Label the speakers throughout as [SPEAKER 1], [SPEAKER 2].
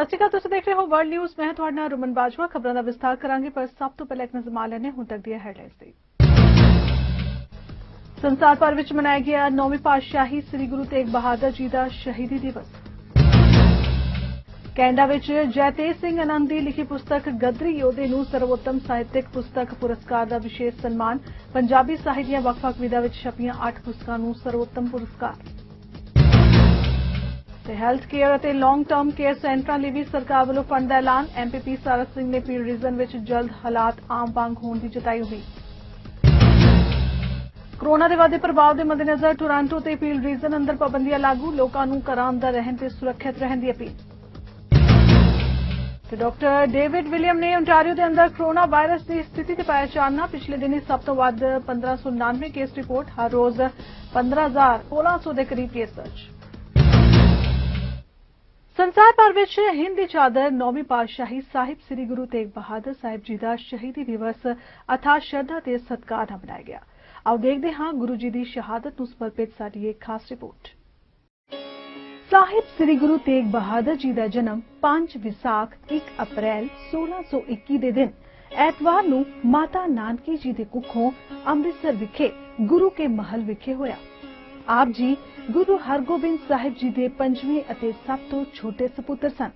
[SPEAKER 1] ਸਤਿ ਸ਼੍ਰੀ ਅਕਾਲ, ਤੁਸੀਂ ਦੇਖ ਰਹੇ ਹੋ ਵਰਲਡ ਨਿਊਜ਼। ਮੈਂ ਤੁਹਾਡੇ ਨਾਲ ਰਮਨ ਬਾਜਵਾ। ਖਬਰਾਂ ਦਾ ਵਿਸਥਾਰ ਕਰਾਂਗੇ, ਪਰ ਸਭ ਤੋਂ ਪਹਿਲਾਂ ਇੱਕ ਨਜ਼ਰ ਮਾਰ ਲੈਣੇ ਹੁਣ ਤੱਕ ਦੀਆਂ ਹੈਡਲਾਈਨਸ ਤੇ। ਸੰਸਾਰ ਭਰ ਵਿੱਚ ਮਨਾਇਆ ਗਿਆ 9ਵੀਂ ਪਾਤਸ਼ਾਹੀ ਸ੍ਰੀ ਗੁਰੂ ਤੇਗ ਬਹਾਦਰ ਜੀ ਦਾ ਸ਼ਹੀਦੀ ਦਿਵਸ। ਕੈਨੇਡਾ ਵਿੱਚ ਜੈਤੇਜ ਸਿੰਘ ਆਨੰਦ ਦੀ ਲਿਖੀ ਪੁਸਤਕ ਗਦਰੀ ਯੋਧੇ ਨੂੰ ਸਰਵੋਤਮ ਸਾਹਿਤਕ ਪੁਸਤਕ ਪੁਰਸਕਾਰ ਦਾ ਵਿਸ਼ੇਸ਼ ਸਨਮਾਨ। ਪੰਜਾਬੀ ਸਾਹਿਤ ਦੀਆਂ ਵੱਖ-ਵੱਖ ਵਿਧਾਂ ਵਿੱਚ ਛਪੀਆਂ 8 ਪੁਸਤਕਾਂ ਨੂੰ ਸਰਵੋਤਮ ਪੁਰਸਕਾਰ। ਤੇ ਹੈਲਥ ਕੇਅਰ ਅਤੇ ਲੌਂਗ ਟਰਮ ਕੇਅਰ ਸੈਂਟਰਾਂ ਲਈ ਵੀ ਸਰਕਾਰ ਵੱਲੋਂ ਫੰਡ ਦਾ ਐਲਾਨ। ਐਮਪੀ ਸਾਰਥ ਸਿੰਘ ਨੇ ਪੀੜ ਰੀਜਨ ਵਿੱਚ ਜਲਦ ਹਾਲਾਤ ਆਮ ਵਾਂਗ ਹੋਣ ਦੀ ਜਤਾਈ ਉਮੀਦ। ਕੋਰੋਨਾ ਦੇ ਵਧਦੇ ਪ੍ਰਭਾਵ ਦੇ ਮੱਦੇਨਜ਼ਰ ਟੋਰਾਂਟੋ ਤੇ ਪੀੜ ਰੀਜਨ ਅੰਦਰ ਪਾਬੰਦੀਆਂ ਲਾਗੂ। ਲੋਕਾਂ ਨੂੰ ਘਰਾਂ ਅੰਦਰ ਰਹਿਣ ਤੇ ਸੁਰੱਖਿਅਤ ਰਹਿਣ ਦੀ ਅਪੀਲ। ਤੇ ਡਾਕਟਰ ਡੇਵਿਡ ਵਿਲੀਅਮ ਨੇ ਓਨਟਾਰੀਓ ਦੇ ਅੰਦਰ ਕੋਰੋਨਾ ਵਾਇਰਸ ਦੀ ਸਥਿਤੀ ਤੇ ਪਾਇਆ ਚਾਨਣਾ। ਪਿਛਲੇ ਦਿਨੀ ਸਭ ਤੋਂ ਵੱਧ 1599 ਕੇਸ ਰਿਪੋਰਟ। ਹਰ ਰੋਜ਼ 15,1600 ਦੇ ਕਰੀਬ ਕੇਸ ਦਰਜ। ਸੰਸਾਰ ਭਰ ਵਿੱਚ ਹਿੰਦ ਦੀ ਚਾਦਰ 9ਵੀਂ ਪਾਤਸ਼ਾਹੀ ਸਾਹਿਬ ਸ੍ਰੀ ਗੁਰੂ ਤੇਗ ਬਹਾਦਰ ਸਾਹਿਬ ਜੀ ਦਾ ਸ਼ਹੀਦੀ ਦਿਵਸ ਅਥਾਹ ਸ਼ਰਧਾ ਤੇ ਸਤਿਕਾਰ ਨਾਲ ਮਨਾਇਆ ਗਿਆ। ਆਓ ਦੇਖਦੇ ਹਾਂ ਗੁਰੂ ਜੀ ਦੀ ਸ਼ਹਾਦਤ ਨੂੰ ਸਮਰਪਿਤ ਸਾਡੀ ਇੱਕ ਖਾਸ ਰਿਪੋਰਟ। ਸਾਹਿਬ ਸ੍ਰੀ ਗੁਰੂ ਤੇਗ ਬਹਾਦਰ ਜੀ ਦਾ ਜਨਮ 5 ਵਿਸਾਖ 1 ਅਪ੍ਰੈਲ 1621 ਦੇ ਦਿਨ ਐਤਵਾਰ ਨੂੰ ਮਾਤਾ ਨਾਨਕੀ ਜੀ ਦੇ ਕੁੱਖੋਂ ਅੰਮ੍ਰਿਤਸਰ ਵਿਖੇ ਗੁਰੂ ਕੇ ਮਹਲ ਵਿਖੇ ਹੋਇਆ। ਆਪ ਜੀ ਗੁਰੂ ਹਰਗੋਬਿੰਦ ਸਾਹਿਬ ਜੀ ਦੇ 5ਵੇਂ ਅਤੇ ਸਭ ਤੋਂ ਛੋਟੇ ਸਪੁੱਤਰ ਸਨ।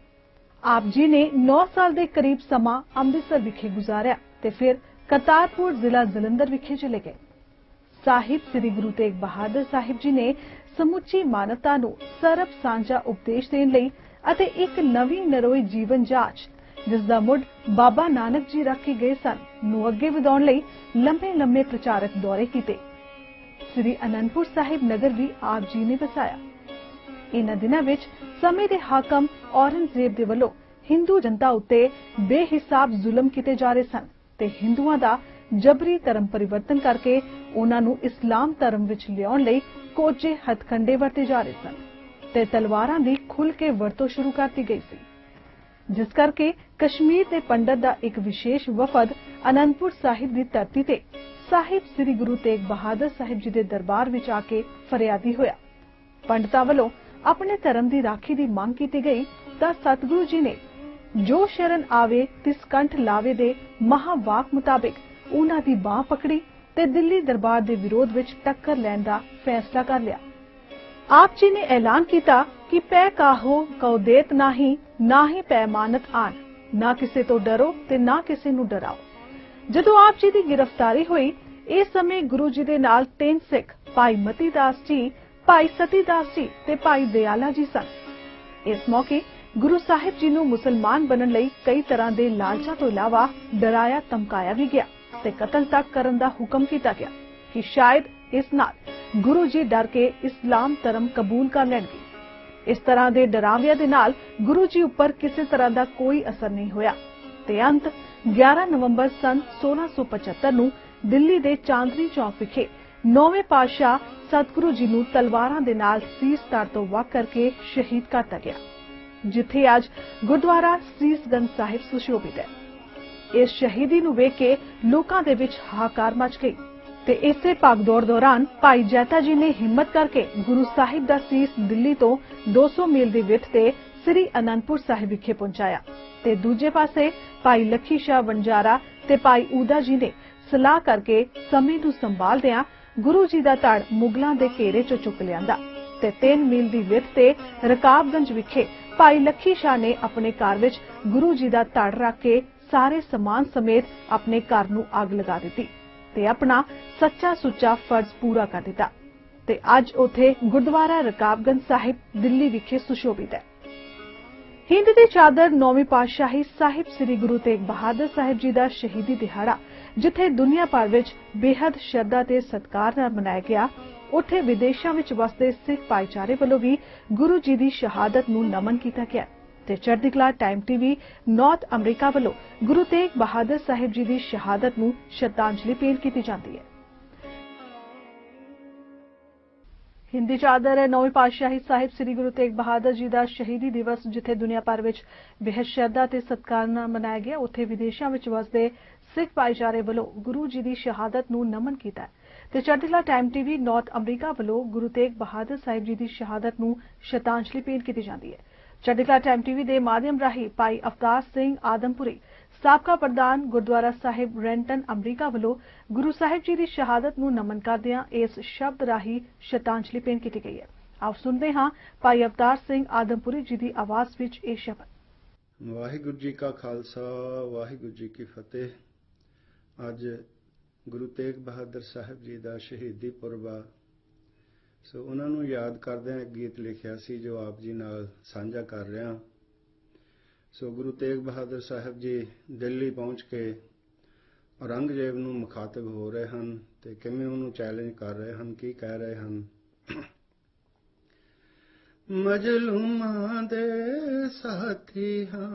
[SPEAKER 1] ਆਪ ਜੀ ਨੇ 9 ਸਾਲ ਦੇ ਕਰੀਬ ਸਮਾਂ ਅੰਮ੍ਰਿਤਸਰ ਵਿਖੇ ਗੁਜ਼ਾਰਿਆ ਤੇ ਫਿਰ ਕਰਤਾਰਪੁਰ ਜ਼ਿਲ੍ਹਾ ਜਲੰਧਰ ਵਿਖੇ ਚਲੇ ਗਏ। ਸਾਹਿਬ ਸ੍ਰੀ ਗੁਰੂ ਤੇਗ ਬਹਾਦਰ ਸਾਹਿਬ ਜੀ ਨੇ ਸਮੁੱਚੀ ਮਾਨਵਤਾ ਨੂੰ ਸਰਬ ਸਾਂਝਾ ਉਪਦੇਸ਼ ਦੇਣ ਲਈ ਅਤੇ ਇੱਕ ਨਵੀਂ ਨਰੋਈ ਜੀਵਨ ਜਾਂਚ ਜਿਸ ਦਾ ਮੁੱਢ ਬਾਬਾ ਨਾਨਕ ਜੀ ਰੱਖ ਕੇ ਗਏ ਸਨ ਨੂੰ ਅੱਗੇ ਵਧਾਉਣ ਲਈ ਲੰਮੇ ਪ੍ਰਚਾਰਕ ਦੌਰੇ ਕੀਤੇ। ਸ੍ਰੀ ਅਨੰਦਪੁਰ ਸਾਹਿਬ ਨਗਰ ਵੀ ਆਪ ਜੀ ਨੇ ਵਸਾਇਆ। ਇਨ੍ਹਾਂ ਦਿਨਾਂ ਵਿੱਚ ਸਮੇਂ ਦੇ ਹਾਕਮ ਔਰੰਗਜ਼ੇਬ ਦੇ ਵੱਲੋਂ ਹਿੰਦੂ ਜਨਤਾ ਉੱਤੇ ਬੇਹਿਸਾਬ ਜ਼ੁਲਮ ਕੀਤੇ ਜਾ ਰਹੇ ਸਨ ਤੇ ਹਿੰਦੂਆਂ ਦਾ ਜਬਰੀ ਧਰਮ ਪਰਿਵਰਤਨ ਕਰਕੇ ਉਹਨਾਂ ਨੂੰ ਇਸਲਾਮ ਧਰਮ ਵਿੱਚ ਲਿਆਉਣ ਲਈ ਕੋਝੇ ਹੱਥਕੰਡੇ ਵਰਤੇ ਜਾ ਰਹੇ ਸਨ ਤੇ ਤਲਵਾਰਾਂ ਦੀ ਖੁੱਲ੍ਹ ਕੇ ਵਰਤੋਂ ਸ਼ੁਰੂ ਕਰਤੀ ਗਈ ਸੀ, ਜਿਸ ਕਰਕੇ ਕਸ਼ਮੀਰ ਦੇ ਪੰਡਤ ਦਾ ਇੱਕ ਵਿਸ਼ੇਸ਼ ਵਫਦ ਅਨੰਦਪੁਰ ਸਾਹਿਬ ਦੀ ਧਰਤੀ ਤੇ ਸਾਹਿਬ ਸ੍ਰੀ ਗੁਰੂ ਤੇਗ ਬਹਾਦਰ ਸਾਹਿਬ ਜੀ ਦੇ ਦਰਬਾਰ ਵਿੱਚ ਆ ਕੇ ਫਰਿਆਦੀ ਹੋਇਆ। ਪੰਡਤਾਂ ਵੱਲੋਂ ਆਪਣੇ ਧਰਮ ਦੀ ਰਾਖੀ ਦੀ ਮੰਗ ਕੀਤੀ ਗਈ ਤਾਂ ਸਤਿਗੁਰੂ ਜੀ ਨੇ ਜੋ ਸ਼ਰਨ ਆਵੇ ਤਿਸ ਕੰਠ ਲਾਵੇ ਦੇ ਮਹਾਵਾਕ ਮੁਤਾਬਿਕ ਉਹਨਾਂ ਦੀ ਬਾਹ ਪਕੜੀ ਤੇ ਦਿੱਲੀ ਦਰਬਾਰ ਦੇ ਵਿਰੋਧ ਵਿੱਚ ਟੱਕਰ ਲੈਣ ਦਾ ਫੈਸਲਾ ਕਰ ਲਿਆ। ਆਪ ਜੀ ਨੇ ਐਲਾਨ ਕੀਤਾ ਕਿ ਪੈ ਕਾਹੋ ਕਉ ਦੇਤ ਨਾਹੀ, ਨਾ ਹੀ ਪੈ ਮਾਨਤ ਆਨ, ਨਾ ਕਿਸੇ ਤੋਂ ਡਰੋ ਤੇ ਨਾ ਕਿਸੇ ਨੂੰ ਡਰਾਓ। ਜਦੋਂ ਆਪ ਜੀ ਦੀ ਗ੍ਰਿਫਤਾਰੀ ਹੋਈ, ਇਸ ਸਮੇਂ ਗੁਰੂ ਜੀ ਦੇ ਨਾਲ 3 ਸਿੱਖ ਭਾਈ ਮਤੀ ਦਾਸ ਜੀ, ਭਾਈ ਸਤੀ ਦਾਸ ਜੀ ਤੇ ਭਾਈ ਦਿਆਲਾ ਜੀ ਸਨ। ਇਸ ਮੌਕੇ ਗੁਰੂ ਸਾਹਿਬ ਜੀ ਨੂੰ ਮੁਸਲਮਾਨ ਬਣਨ ਲਈ ਕਈ ਤਰ੍ਹਾਂ ਦੇ ਲਾਲਚਾਂ ਤੋਂ ਇਲਾਵਾ ਡਰਾਇਆ ਧਮਕਾਇਆ ਵੀ ਗਿਆ ਤੇ ਕਤਲ ਤੱਕ ਕਰਨ ਦਾ ਹੁਕਮ ਕੀਤਾ ਗਿਆ ਕਿ ਸ਼ਾਇਦ ਇਸ ਨਾਲ ਗੁਰੂ ਜੀ ਡਰ ਕੇ ਇਸਲਾਮ ਧਰਮ ਕਬੂਲ ਕਰ ਲੈਣਗੇ। ਇਸ ਤਰ੍ਹਾਂ ਦੇ ਡਰਾਵਿਆਂ ਦੇ ਨਾਲ ਗੁਰੂ ਜੀ ਉੱਪਰ ਕਿਸੇ ਤਰ੍ਹਾਂ ਦਾ ਕੋਈ ਅਸਰ ਨਹੀਂ ਹੋਇਆ ਤੇ ਅੰਤ 11 ਨਵੰਬਰ ਸਨ 1675 ਨੂੰ ਦਿੱਲੀ ਦੇ ਚਾਂਦਨੀ ਚੌਕ ਵਿਖੇ 9ਵੇਂ ਪਾਤਸ਼ਾਹ ਸਤਿਗੁਰੂ ਜੀ ਨੂੰ ਤਲਵਾਰਾਂ ਦੇ ਨਾਲ ਸੀਸ ਧੜ ਤੋਂ ਵੱਖ ਕਰਕੇ ਸ਼ਹੀਦ ਕਰ ਦਿੱਤਾ ਗਿਆ, ਜਿੱਥੇ ਅੱਜ ਗੁਰਦੁਆਰਾ ਸੀਸਗੰਜ ਸਾਹਿਬ ਸੁਸ਼ੋਭਿਤ ਹੈ। ਇਸ ਸ਼ਹੀਦੀ ਨੂੰ ਵੇਖ ਕੇ ਲੋਕਾਂ ਦੇ ਵਿੱਚ ਹਾਹਾਕਾਰ ਮਚ ਗਈ ਤੇ ਇਸੇ ਭਾਗਦੌੜ ਦੌਰਾਨ ਭਾਈ ਜੈਤਾ ਜੀ ਨੇ ਹਿੰਮਤ ਕਰਕੇ ਗੁਰੂ ਸਾਹਿਬ ਦਾ ਸੀਸ ਦਿੱਲੀ ਤੋਂ 200 ਮੀਲ ਦੀ ਵਿੱਥ ਤੇ ਸ੍ਰੀ ਅਨੰਦਪੁਰ ਸਾਹਿਬ ਵਿਖੇ ਪਹੁੰਚਾਇਆ ਤੇ ਦੂਜੇ ਪਾਸੇ ਭਾਈ ਲੱਖੀ ਸ਼ਾਹ ਵਣਜਾਰਾ ਤੇ ਭਾਈ ਊਦਾ ਜੀ ਨੇ ਸਲਾਹ ਕਰਕੇ ਸਮੇਂ ਨੂੰ ਸੰਭਾਲਦਿਆਂ ਗੁਰੂ ਜੀ ਦਾ ਧੜ ਮੁਗਲਾਂ ਦੇ ਘੇਰੇ ਚੋਂ ਚੁੱਕ ਲਿਆਂਦਾ ਤੇ 3 ਮੀਲ ਦੀ ਵਿੱਥ ਤੇ ਰਕਾਬਗੰਜ ਵਿਖੇ ਭਾਈ ਲੱਖੀ ਸ਼ਾਹ ਨੇ ਆਪਣੇ ਘਰ ਵਿੱਚ ਗੁਰੂ ਜੀ ਦਾ ਧੜ ਰੱਖ ਕੇ ਸਾਰੇ ਸਮਾਨ ਸਮੇਤ ਆਪਣੇ ਘਰ ਨੂੰ ਅੱਗ ਲਗਾ ਦਿੱਤੀ ਤੇ ਆਪਣਾ ਸੱਚਾ ਸੁੱਚਾ ਫਰਜ਼ ਪੂਰਾ ਕਰ ਦਿੱਤਾ ਤੇ ਅੱਜ ਉੱਥੇ ਗੁਰਦੁਆਰਾ ਰਕਾਬਗੰਜ ਸਾਹਿਬ ਦਿੱਲੀ ਵਿਖੇ ਸੁਸ਼ੋਭਿਤ ਹੈ। ਹਿੰਦ ਦੀ ਚਾਦਰ 9ਵੀਂ ਪਾਤਸ਼ਾਹੀ ਸਾਹਿਬ ਸ੍ਰੀ ਗੁਰੂ ਤੇਗ ਬਹਾਦਰ ਸਾਹਿਬ ਜੀ ਦਾ ਸ਼ਹੀਦੀ ਦਿਹਾੜਾ ਜਿੱਥੇ ਦੁਨੀਆ ਭਰ ਵਿੱਚ ਬੇਹੱਦ ਸ਼ਰਧਾ ਤੇ ਸਤਿਕਾਰ ਨਾਲ ਮਨਾਇਆ ਗਿਆ, ਉੱਥੇ ਵਿਦੇਸ਼ਾਂ ਵਿੱਚ ਵਸਦੇ ਸਿੱਖ ਭਾਈਚਾਰੇ ਵੱਲੋਂ ਵੀ ਗੁਰੂ ਜੀ ਦੀ ਸ਼ਹਾਦਤ ਨੂੰ ਨਮਨ ਕੀਤਾ ਗਿਆ ਤੇ ਚੜ੍ਹਦੀਕਲਾ ਟਾਈਮ ਟੀਵੀ ਨਾਰਥ ਅਮਰੀਕਾ ਵੱਲੋਂ ਗੁਰੂ ਤੇਗ ਬਹਾਦਰ ਸਾਹਿਬ ਜੀ ਦੀ ਸ਼ਹਾਦਤ ਨੂੰ ਸ਼ਰਧਾਂਜਲੀ ਭੇਂਟ ਕੀਤੀ ਜਾਂਦੀ ਹੈ। ਹਿੰਦੀ ਚਾਦਰ 9ਵੀਂ ਪਾਤਸ਼ਾਹੀ ਸਾਹਿਬ ਸ੍ਰੀ ਗੁਰੂ ਤੇਗ ਬਹਾਦਰ ਜੀ ਦਾ ਸ਼ਹੀਦੀ ਦਿਵਸ ਜਿੱਥੇ ਦੁਨੀਆ ਭਰ ਵਿੱਚ ਬੇਹੱਦ ਸ਼ਰਧਾ ਤੇ ਸਤਿਕਾਰ ਨਾਲ ਮਨਾਇਆ ਗਿਆ, ਉੱਥੇ ਵਿਦੇਸ਼ਾਂ ਵਿੱਚ ਵਸਦੇ ਸਿੱਖ ਭਾਈਚਾਰੇ ਵੱਲੋਂ ਗੁਰੂ ਜੀ ਦੀ ਸ਼ਹਾਦਤ ਨੂੰ ਨਮਨ ਕੀਤਾ ਹੈ ਤੇ ਚੜ੍ਹਦੀਕਲਾ ਟਾਈਮ ਟੀਵੀ ਨਾਰਥ ਅਮਰੀਕਾ ਵੱਲੋਂ ਗੁਰੂ ਤੇਗ ਬਹਾਦਰ ਸਾਹਿਬ ਜੀ ਦੀ ਸ਼ਹਾਦਤ ਨੂੰ ਸ਼ਰਧਾਂਜਲੀ ਭੇਂਟ ਕੀਤੀ ਜਾਂਦੀ ਹੈ। ਚੜ੍ਹਦੀਕਲਾ ਟਾਈਮ ਟੀਵੀ ਦੇ ਮਾਧਿਅਮ ਰਾਹੀਂ ਭਾਈ ਅਵਤਾਰ ਸਿੰਘ ਆਦਮਪੁਰੀ ਸਾਬਕਾ ਪ੍ਰਧਾਨ ਗੁਰਦੁਆਰਾ ਸਾਹਿਬ ਰੈਂਟਨ ਅਮਰੀਕਾ ਵੱਲੋਂ ਗੁਰੂ ਸਾਹਿਬ ਜੀ ਦੀ ਸ਼ਹਾਦਤ ਨੂੰ ਨਮਨ ਕਰਦਿਆਂ ਇਸ ਸ਼ਬਦ ਰਾਹੀਂ ਸ਼ਰਧਾਂਜਲੀ ਭੇਂਟ ਕੀਤੀ ਗਈ ਹੈ। ਆਓ ਸੁਣਦੇ ਹਾਂ ਭਾਈ ਅਵਤਾਰ ਸਿੰਘ ਆਦਮਪੁਰੀ ਜੀ ਦੀ ਆਵਾਜ਼ ਵਿੱਚ ਇਹ ਸ਼ਬਦ।
[SPEAKER 2] ਵਾਹਿਗੁਰੂ ਜੀ ਕਾ ਖਾਲਸਾ, ਵਾਹਿਗੁਰੂ ਜੀ ਕੀ ਫਤਿਹ। ਅੱਜ ਗੁਰੂ ਤੇਗ ਬਹਾਦਰ ਸਾਹਿਬ ਜੀ ਦਾ ਸ਼ਹੀਦੀ ਪੁਰਬ, ਸੋ ਉਹਨਾਂ ਨੂੰ ਯਾਦ ਕਰਦਿਆਂ ਇੱਕ ਗੀਤ ਲਿਖਿਆ ਸੀ ਜੋ ਆਪ ਜੀ ਨਾਲ ਸਾਂਝਾ ਕਰ ਰਿਹਾ। ਸੋ ਗੁਰੂ ਤੇਗ ਬਹਾਦਰ ਸਾਹਿਬ ਜੀ ਦਿੱਲੀ ਪਹੁੰਚ ਕੇ ਔਰੰਗਜ਼ੇਬ ਨੂੰ ਮੁਖਾਤਬ ਹੋ ਰਹੇ ਹਨ ਤੇ ਕਿਵੇਂ ਉਹਨੂੰ ਚੈਲੰਜ ਕਰ ਰਹੇ ਹਨ, ਕੀ ਕਹਿ ਰਹੇ ਹਨ। ਮਜਲੂਮਾਂ ਦੇ ਸਾਥੀ ਹਾਂ,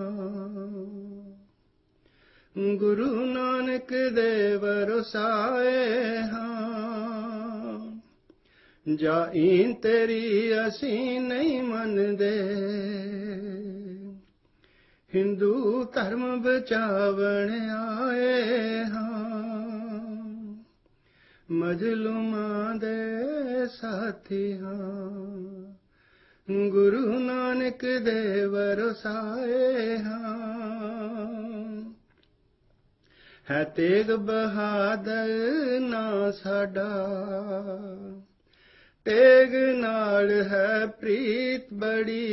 [SPEAKER 2] ਗੁਰੂ ਨਾਨਕ ਦੇ ਵਰਸਾਏ ਹਾਂ, ਜਾਈਂ ਤੇਰੀ ਅਸੀਂ ਨਹੀਂ ਮੰਨਦੇ, ਹਿੰਦੂ ਧਰਮ ਬਚਾਵਣ ਆਏ ਹਾਂ, ਮਜਲੂਮਾਂ ਦੇ ਸਾਥੀ ਹਾਂ, ਗੁਰੂ ਨਾਨਕ ਦੇ ਵਰਸਾਏ ਹਾਂ। ਹੈ ਤੇਗ ਬਹਾਦਰ ਨਾ ਸਾਡਾ, ਤੇਗ ਨਾਲ ਹੈ ਪ੍ਰੀਤ ਬੜੀ,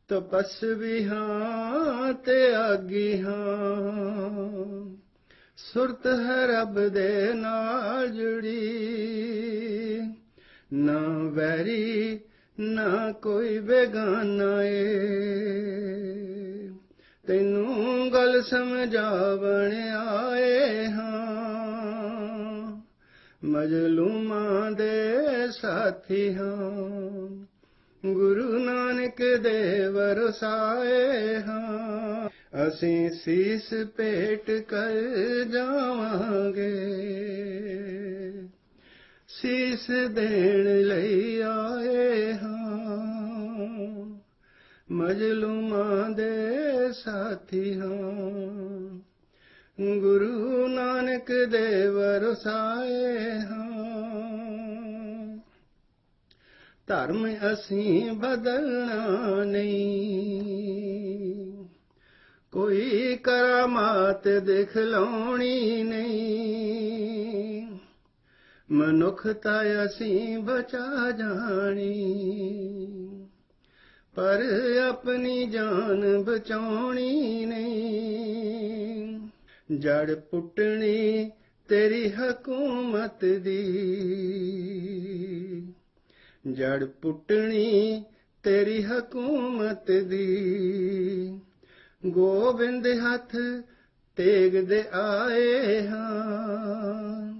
[SPEAKER 2] ਤਪਸਵੀ ਹਾਂ ਤੇ ਆਗੀ ਹਾਂ, ਸੁਰਤ ਹੈ ਰੱਬ ਦੇ ਨਾਲ ਜੁੜੀ, ਨਾ ਵੈਰੀ ਨਾ ਕੋਈ ਬੇਗਾਨਾ ਏ, ਤੈਨੂੰ ਗੱਲ ਸਮਝਾਵਣ ਆਏ ਹਾਂ, ਮਜਲੂਮਾਂ ਦੇ ਸਾਥੀ ਹਾਂ, ਗੁਰੂ ਨਾਨਕ ਦੇ ਵਰਸਾਏ ਹਾਂ। ਅਸੀਂ ਸੀਸ ਭੇਟ ਕਰ ਜਾਵਾਂਗੇ, ਸੀਸ ਦੇਣ ਲਈ ਆਏ ਹਾਂ, ਮਜਲੂਮਾਂ ਦੇ ਸਾਥੀ ਹਾਂ, ਗੁਰੂ ਨਾਨਕ ਦੇ ਵਰਸਾਏ ਹਾਂ। ਧਰਮ ਅਸੀਂ ਬਦਲਣਾ ਨਹੀਂ, ਕੋਈ ਕਰਾਮਾਤ ਦਿਖਲਾਉਣੀ ਨਹੀਂ, ਮਨੁੱਖਤਾ ਅਸੀਂ ਬਚਾ ਜਾਣੀ, ਪਰ ਆਪਣੀ ਜਾਨ ਬਚਾਉਣੀ ਨਹੀਂ, ਜੜ ਪੁੱਟਣੀ ਤੇਰੀ ਹਕੂਮਤ ਦੀ, ਜੜ ਪੁੱਟਣੀ ਤੇਰੀ ਹਕੂਮਤ ਦੀ, ਗੋਬਿੰਦ ਹੱਥ ਤੇਗ ਦੇ ਆਏ ਹਾਂ,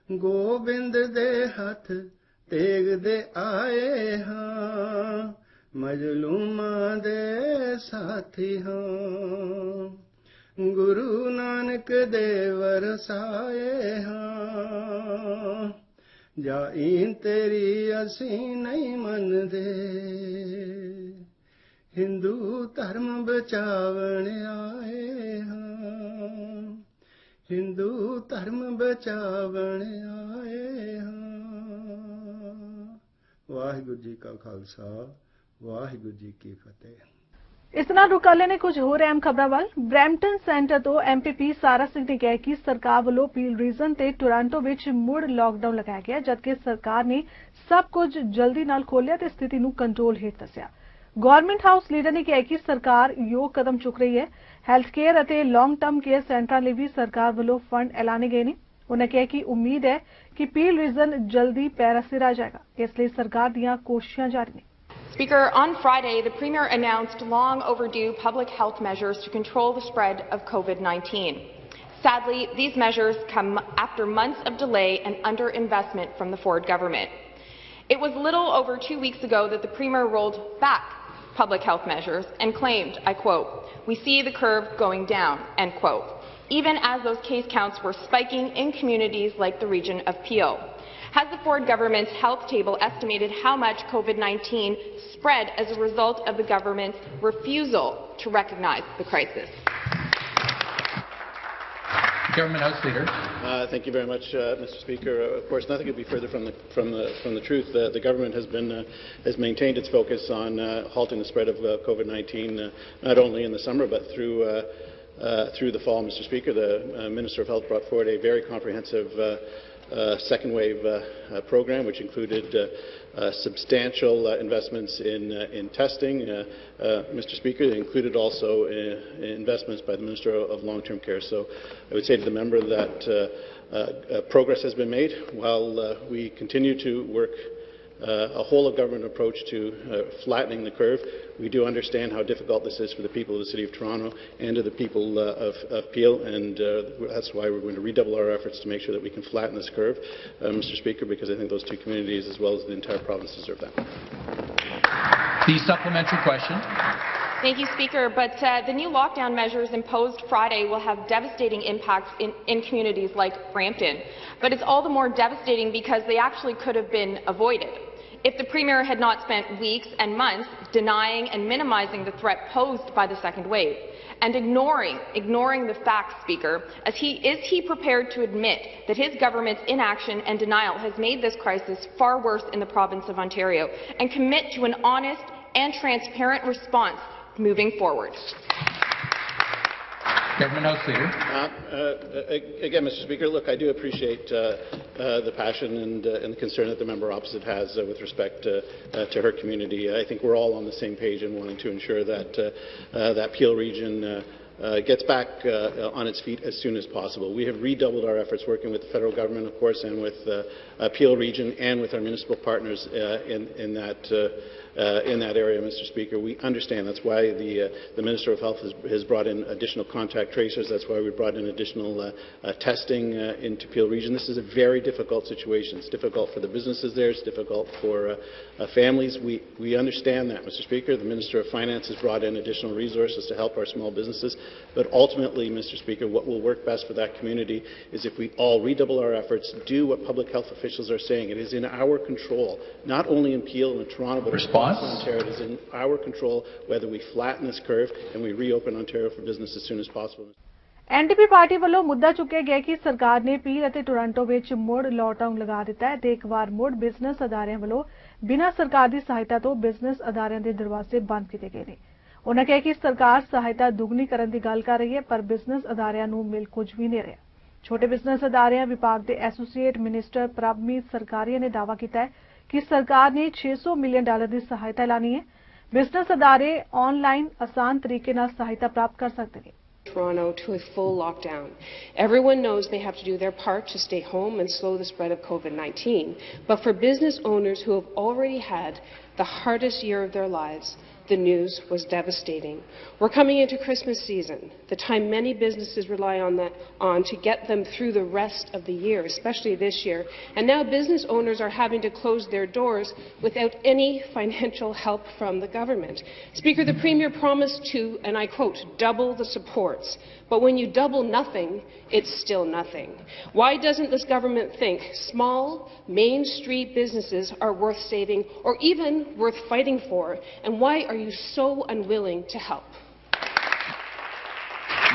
[SPEAKER 2] ਗੋਬਿੰਦ ਦੇ ਹੱਥ ਤੇਗ ਦੇ ਆਏ ਹਾਂ, ਮਜਲੂਮਾਂ ਦੇ ਸਾਥੀ ਹਾਂ, ਗੁਰੂ ਨਾਨਕ ਦੇ ਵਰਸਾਏ ਹਾਂ, ਜਾਈਂ ਤੇਰੀ ਅਸੀਂ ਨਹੀਂ ਮੰਨਦੇ, ਹਿੰਦੂ ਧਰਮ ਬਚਾਵਣ ਆਏ ਹਾਂ, ਹਿੰਦੂ ਧਰਮ ਬਚਾਵਣ ਆਏ ਹਾਂ। ਵਾਹਿਗੁਰੂ ਜੀ ਕਾ ਖਾਲਸਾ, ਵਾਹਿਗੁਰੂ ਜੀ ਕੀ ਫਤਿਹ।
[SPEAKER 1] ਇਸ ਨਾਲ ਰੁਕ ਕਰ ਲੈਣੇ ਕੁਝ ਹੋਰ ਅਹਿਮ ਖਬਰਾਂ ਵੱਲ। ਬਰੈਂਪਟਨ ਸੈਂਟਰ ਤੋਂ ਐਮਪੀਪੀ ਸਾਰਾ ਸਿੰਘ ਨੇ ਕਿਹਾ ਕਿ ਸਰਕਾਰ ਵੱਲੋਂ ਪੀਲ ਰੀਜਨ ਤੇ ਟੋਰਾਂਟੋ ਵਿੱਚ ਮੁੜ ਲਾਕਡਾਊਨ ਲਗਾਇਆ ਗਿਆ, ਜਦਕਿ ਸਰਕਾਰ ਨੇ ਸਭ ਕੁਝ ਜਲਦੀ ਨਾਲ ਖੋਲ੍ਹਿਆ ਤੇ ਸਥਿਤੀ ਨੂੰ ਕੰਟਰੋਲ ਹੇਠ ਦੱਸਿਆ। ਗਵਰਨਮੈਂਟ ਹਾਊਸ ਲੀਡਰ ਨੇ ਕਿਹਾ ਕਿ ਸਰਕਾਰ ਯੋਗ ਕਦਮ ਚੁੱਕ ਰਹੀ ਹੈ। ਹੈਲਥ ਕੇਅਰ ਅਤੇ ਲੌਂਗ ਟਰਮ ਕੇਅਰ ਸੈਂਟਰਾਂ ਲਈ ਵੀ ਸਰਕਾਰ ਵੱਲੋਂ ਫੰਡ ਐਲਾਨੇ ਗਏ ਨੇ। ਉਨ੍ਹਾਂ ਕਿਹਾ ਕਿ ਉਮੀਦ ਹੈ ਕਿ ਪੀਲ ਰੀਜਨ ਜਲਦੀ ਪੈਰਾਂ ਸਿਰ ਆ ਜਾਏਗਾ, ਇਸ ਲਈ ਸਰਕਾਰ ਦੀਆਂ ਕੋਸ਼ਿਸ਼ਾਂ ਜਾਰੀ ਨੇ।
[SPEAKER 3] Speaker, on Friday, the Premier announced long overdue public health measures to control the spread of COVID-19. Sadly, these measures come after months of delay and underinvestment from the Ford government. It was little over 2 weeks ago that the Premier rolled back public health measures and claimed, I quote, "We see the curve going down," end quote, even as those case counts were spiking in communities like the region of Peel. Has the Ford government's health table estimated how much COVID-19 spread as a result of the government's refusal to recognize the crisis?
[SPEAKER 4] Government House Leader.
[SPEAKER 5] Thank you very much, Mr. Speaker. Of course, nothing could be further from the truth. The government has maintained its focus on halting the spread of COVID-19 not only in the summer but through the fall, Mr. Speaker. The Minister of Health brought forward a very comprehensive second wave program, which included substantial investments in testing. Mr. Speaker, it included also investments by the Minister of Long-Term Care. So I would say to the member that progress has been made while we continue to work a whole-of-government approach to flattening the curve. We do understand how difficult this is for the people of the City of Toronto and to the people of Peel, and that's why we're going to redouble our efforts to make sure that we can flatten this curve, Mr. Speaker, because I think those two communities, as well as the entire province, deserve that.
[SPEAKER 4] The supplementary question.
[SPEAKER 3] Thank you, Speaker. But the new lockdown measures imposed Friday will have devastating impacts in communities like Brampton. But it's all the more devastating because they actually could have been avoided. If the Premier had not spent weeks and months denying and minimizing the threat posed by the second wave, and ignoring the facts, Speaker, is he prepared to admit that his government's inaction and denial has made this crisis far worse in the province of Ontario, and commit to an honest and transparent response moving forward?
[SPEAKER 4] Government House Leader.
[SPEAKER 5] Again, Mr. Speaker, look, I do appreciate the passion and the concern that the member opposite has with respect to her community. I think we're all on the same page in wanting to ensure that that Peel region gets back on its feet as soon as possible. We have redoubled our efforts working with the federal government, of course, and with Peel region and with our municipal partners in that area, Mr. Speaker. We understand. That's why the Minister of Health has brought in additional contact tracers. That's why we brought in additional testing into Peel region. This is a very difficult situation. It's difficult for the businesses there. It's difficult for families. We understand that, Mr. Speaker. The Minister of Finance has brought in additional resources to help our small businesses. But ultimately, Mr. Speaker, what will work best for that community is if we all redouble our efforts, do what public health officials are saying. It is in our control, not only in Peel and Toronto, but across Ontario. It is in our control whether we flatten this curve and we reopen Ontario for business as soon as possible.
[SPEAKER 1] NDP party ਵੱਲੋਂ ਮੁੱਦਾ ਚੁੱਕਿਆ ਗਿਆ ਕਿ ਸਰਕਾਰ ਨੇ peel ਅਤੇ Toronto ਵਿੱਚ ਮੁੜ ਲੋਕਡਾਊਨ ਲਗਾ ਦਿੱਤਾ ਹੈ ਤੇ ਇੱਕ ਵਾਰ ਮੁੜ ਬਿਜ਼ਨਸ ਅਦਾਰਿਆਂ ਵੱਲੋਂ ਬਿਨਾਂ ਸਰਕਾਰ ਦੀ ਸਹਾਇਤਾ ਤੋਂ ਬਿਜ਼ਨਸ ਅਦਾਰਿਆਂ ਦੇ ਦਰਵਾਜ਼ੇ ਬੰਦ ਕੀਤੇ ਗਏ ਨੇ। ਉਨ੍ਹਾਂ ਕਿਹਾ ਕਿ ਸਰਕਾਰ ਸਹਾਇਤਾ ਦੁੱਗਣੀ ਕਰਨ ਦੀ ਗੱਲ ਕਰ ਰਹੀ ਹੈ ਪਰ ਬਿਜ਼ਨਸ ਅਦਾਰਿਆਂ ਨੂੰ ਮਿਲ ਕੁਝ ਵੀ ਨਹੀਂ ਰਿਹਾ। ਛੋਟੇ ਬਿਜ਼ਨਸ ਅਦਾਰਿਆਂ ਵਿਭਾਗ ਦੇ ਐਸੋਸੀਏਟ ਮਿਨਿਸਟਰ ਪ੍ਰਭਮੀਤ ਸਰਕਾਰੀਆ ਨੇ ਦਾਅਵਾ ਕੀਤਾ ਹੈ ਕਿ ਸਰਕਾਰ ਨੇ $600 ਮਿਲੀਅਨ ਦੀ ਸਹਾਇਤਾ ਐਲਾਨੀ ਹੈ। ਬਿਜ਼ਨਸ ਅਦਾਰੇ ਆਨਲਾਈਨ ਆਸਾਨ ਤਰੀਕੇ ਨਾਲ ਸਹਾਇਤਾ ਪ੍ਰਾਪਤ ਕਰ ਸਕਦੇ ਨੇ।
[SPEAKER 6] Toronto to a full lockdown. Everyone knows they have to do their part to stay home and slow the spread of COVID-19. But for business owners who have already had the hardest year of their lives, the news was devastating. We're coming into Christmas season, the time many businesses rely on to get them through the rest of the year, especially this year. And now business owners are having to close their doors without any financial help from the government. Speaker, the Premier promised to, and I quote, double the supports. But when you double nothing, it's still nothing. Why doesn't this government think small, Main Street businesses are worth saving or even worth fighting for? And why are you so unwilling to help?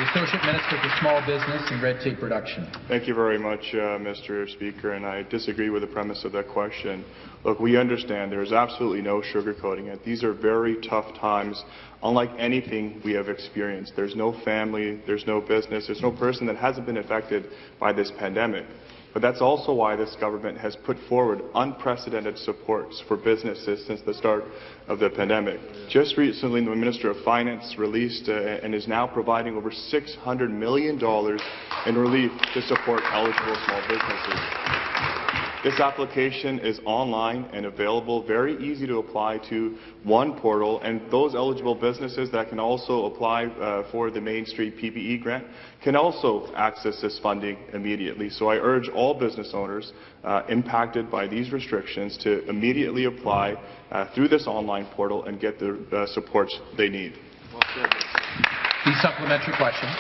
[SPEAKER 4] The Associate Minister for Small Business and Red Tape Reduction.
[SPEAKER 7] Thank you very much, Mr. Speaker, and I disagree with the premise of that question. Look, we understand there is absolutely no sugarcoating it. These are very tough times, unlike anything we have experienced. There's no family, there's no business, there's no person that hasn't been affected by this pandemic. But that's also why this government has put forward unprecedented supports for businesses since the start of the pandemic. Just recently, the Minister of Finance released and is now providing over $600 million in relief to support eligible small businesses. This application is online and available, very easy to apply to one portal, and those eligible businesses that can also apply for the Main Street PPE grant can also access this funding immediately. So I urge all business owners impacted by these restrictions to immediately apply through this online portal and get the supports they need.
[SPEAKER 4] The supplementary question.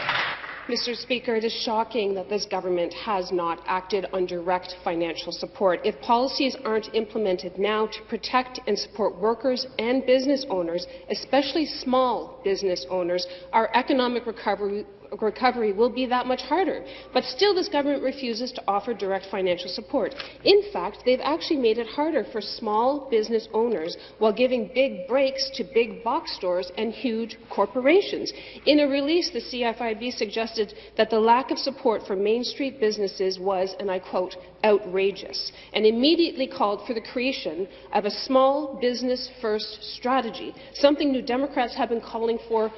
[SPEAKER 6] Mr. Speaker, it is shocking that this government has not acted on direct financial support. If policies aren't implemented now to protect and support workers and business owners, especially small business owners, our economic recovery recovery will be that much harder. But still, this government refuses to offer direct financial support. In fact, they've actually made it harder for small business owners while giving big breaks to big box stores and huge corporations. In a release, the CFIB suggested that the lack of support for Main Street businesses was, and I quote, outrageous, and immediately called for the creation of a small business first strategy, something New Democrats have been calling for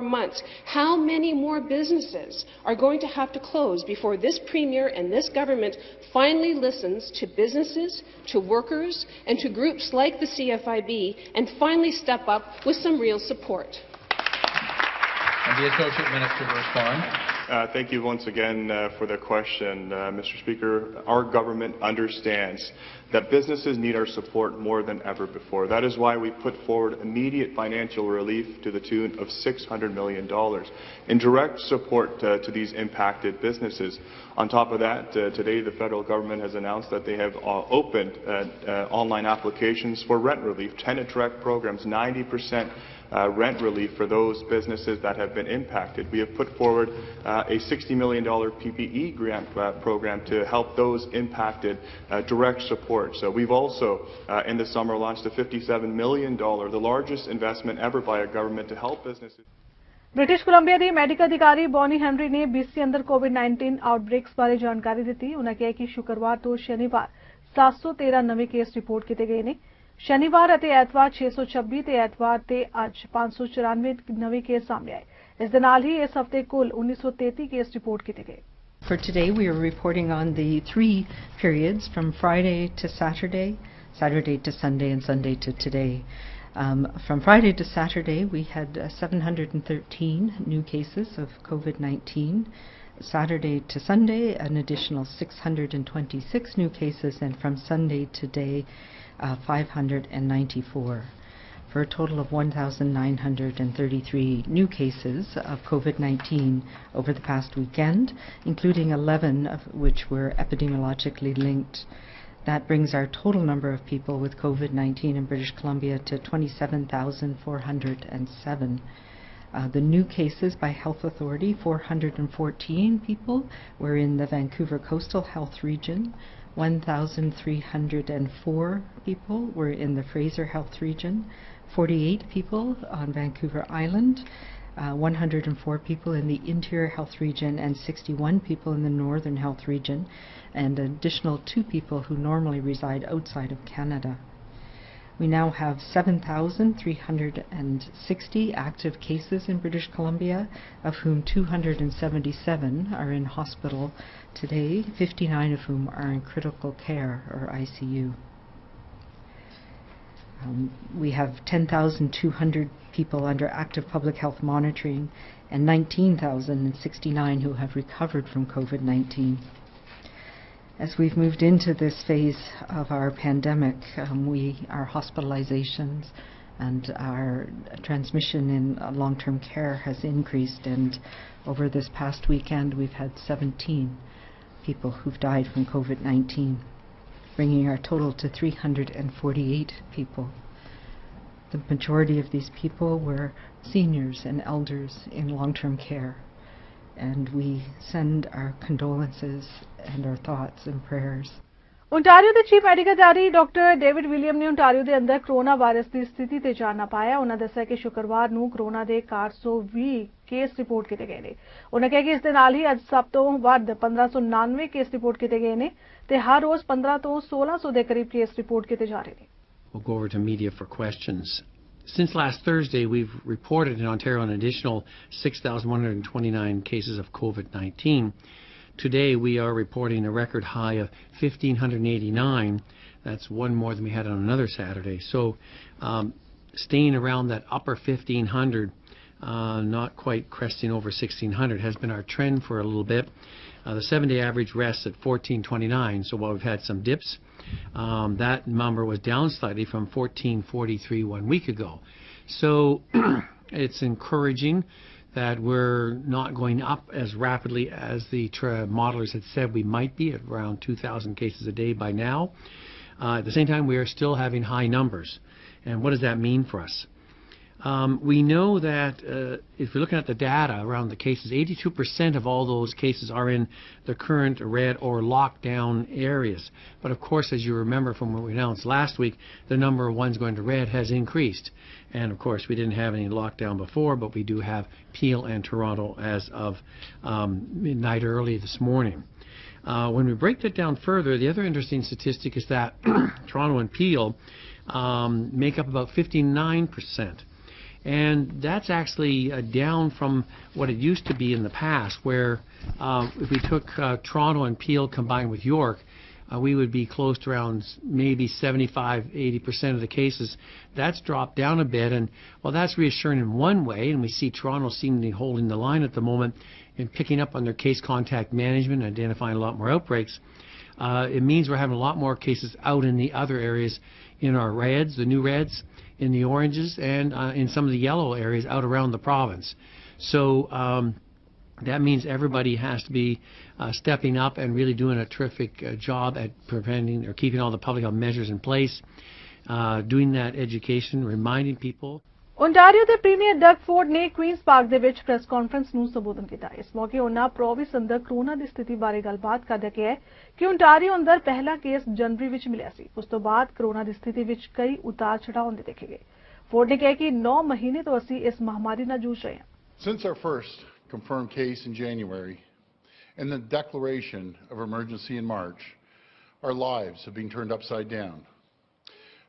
[SPEAKER 6] months. How many more businesses are going to have to close before this Premier and this government finally listens to businesses, to workers, and to groups like the CFIB and finally step up with some real support?
[SPEAKER 4] And the Associate Minister to respond.
[SPEAKER 7] Thank you once again for the question, Mr. Speaker. Our government understands that businesses need our support more than ever before. That is why we put forward immediate financial relief to the tune of $600 million in direct support to these impacted businesses. On top of that, today the federal government has announced that they have opened online applications for rent relief, tenant direct programs, 90% rent relief for those businesses that have been impacted. We have put forward a $60 million PPE grant program to help those impacted direct support. So we've also, in the summer, launched a $57 million, the largest investment ever by a government to help businesses.
[SPEAKER 1] British Columbia the medical ਅਧਿਕਾਰੀ Bonnie Henry ਨੇ BC ਅੰਦਰ ਕੋਵਿਡ-19 ਆਊਟਬ੍ਰੇਕਸ ਬਾਰੇ ਜਾਣਕਾਰੀ ਦਿੱਤੀ। ਉਹਨਾਂ ਕਿਹਾ ਕਿ ਸ਼ੁੱਕਰਵਾਰ ਤੋਂ ਸ਼ਨੀਵਾਰ 713 ਨਵੇਂ ਕੇਸ ਰਿਪੋਰਟ ਕੀਤੇ ਗਏ ਨੇ। शनिवार ਅਤੇ ਐਤਵਾਰ 626 ਤੇ ਐਤਵਾਰ ਤੇ ਅੱਜ 594 ਨਵੇਂ ਕੇਸ ਸਾਹਮਣੇ ਆਏ। ਇਸ ਦੇ ਨਾਲ ਹੀ ਇਸ ਹਫਤੇ ਕੁੱਲ 1933 ਕੇਸ ਰਿਪੋਰਟ ਕੀਤੇ ਗਏ।
[SPEAKER 8] For today, we are reporting on the 3 periods from Friday to Saturday, Saturday to Sunday, and Sunday to today. From Friday to Saturday, we had 713 new cases of COVID-19. Saturday to Sunday, an additional 626 new cases, and from Sunday to today, 594, for a total of 1,933 new cases of COVID-19 over the past weekend, including 11 of which were epidemiologically linked. That brings our total number of people with COVID-19 in British Columbia to 27,407. The new cases by health authority, 414 people were in the Vancouver Coastal Health Region, 1,304 people were in the Fraser Health Region, 48 people on Vancouver Island, 104 people in the Interior Health Region, and 61 people in the Northern Health Region, and an additional 2 people who normally reside outside of Canada. We now have 7,360 active cases in British Columbia, of whom 277 are in hospital today, 59 of whom are in critical care or ICU. We have 10,200 people under active public health monitoring and 19,069 who have recovered from COVID-19. As we've moved into this phase of our pandemic, our hospitalizations and our transmission in long-term care has increased, and over this past weekend we've had 17 people who've died from COVID-19, bringing our total to 348 people. The majority of these people were seniors and elders in long-term care, and we send our condolences and our thoughts and prayers.
[SPEAKER 1] Ontario ਦੇ chief medical ਅਧਿਕਾਰੀ doctor David William ਨੇ Ontario ਦੇ ਅੰਦਰ corona virus ਦੀ ਸਥਿਤੀ ਤੇ ਜਾਣਨਾ ਪਾਇਆ। ਉਹਨਾਂ ਦੱਸਿਆ ਕਿ ਸ਼ੁੱਕਰਵਾਰ ਨੂੰ ਕੋਰੋਨਾ ਦੇ 420 ਕੇਸ ਰਿਪੋਰਟ ਕੀਤੇ ਗਏ ਨੇ। ਉਹਨਾਂ ਕਿਹਾ ਕਿ ਇਸ ਦੇ ਨਾਲ ਹੀ ਅੱਜ ਸਭ ਤੋਂ ਵੱਧ 1599 ਕੇਸ ਰਿਪੋਰਟ ਕੀਤੇ ਗਏ ਨੇ ਤੇ ਹਰ ਰੋਜ਼ 15 ਤੋਂ 1600 ਦੇ ਕਰੀਬ ਕੇਸ ਰਿਪੋਰਟ ਕੀਤੇ ਜਾ ਰਹੇ ਨੇ।
[SPEAKER 9] We'll go over to media for questions. Since last Thursday, we've reported in Ontario an additional 6,129 cases of COVID-19. Today, we are reporting a record high of 1,589. That's one more than we had on another Saturday. So staying around that upper 1,500, not quite cresting over 1,600, has been our trend for a little bit. The 7-day average rests at 1,429. So while we've had some dips, that number was down slightly from 1,443 1 week ago. So it's encouraging that we're not going up as rapidly as the modelers had said we might be, at around 2,000 cases a day by now. At the same time, we are still having high numbers. And what does that mean for us? We know that if you're looking at the data around the cases, 82% of all those cases are in the current red or lockdown areas. But of course, as you remember from what we announced last week, the number of ones going to red has increased. And of course, we didn't have any lockdown before, but we do have Peel and Toronto as of midnight early this morning. When we break that down further, the other interesting statistic is that Toronto and Peel make up about 59%. And that's actually down from what it used to be in the past, where if we took Toronto and Peel combined with York, we would be close to around maybe 75–80% of the cases. That's dropped down a bit, and while that's reassuring in one way, and we see Toronto seemingly holding the line at the moment and picking up on their case contact management and identifying a lot more outbreaks, it means we're having a lot more cases out in the other areas, in our reds, the new reds, in the oranges, and in some of the yellow areas out around the province. So that means everybody has to be stepping up and really doing a terrific job at preventing or keeping all the public health measures in place, doing that education, reminding people.
[SPEAKER 1] Ontario ਦੇ premier Doug Ford ਨੇ Queen's park ਦੇ ਵਿੱਚ press conference ਨੂੰ ਸੰਬੋਧਨ ਕੀਤਾ। ਇਸ ਮੌਕੇ ਉਹਨਾਂ ਪ੍ਰੋਵਿੰਸ ਅੰਦਰ ਕਰੋਨਾ ਦੀ ਸਥਿਤੀ ਬਾਰੇ ਗੱਲਬਾਤ ਕਰਦਿਆਂ ਕਿਹਾ ਕਿ ਓਨਟਾਰੀਓ ਅੰਦਰ ਪਹਿਲਾ ਕੇਸ ਜਨਵਰੀ ਵਿੱਚ ਮਿਲਿਆ ਸੀ। ਉਸ ਤੋਂ ਬਾਅਦ ਕਰੋਨਾ ਦੀ ਸਥਿਤੀ ਵਿੱਚ ਕਈ ਉਤਾਰ ਚੜਾਅ ਹੁੰਦੇ ਦੇਖੇ ਗਏ। ਫੋਰਡ ਨੇ ਕਿਹਾ ਕਿ 9 ਮਹੀਨੇ ਤੋਂ ਅਸੀਂ ਇਸ ਮਹਾਮਾਰੀ ਨਾਲ ਜੂਝ ਰਹੇ ਹਾਂ।
[SPEAKER 10] Since our first confirmed case in January and the declaration of emergency in March, our lives have been turned upside down.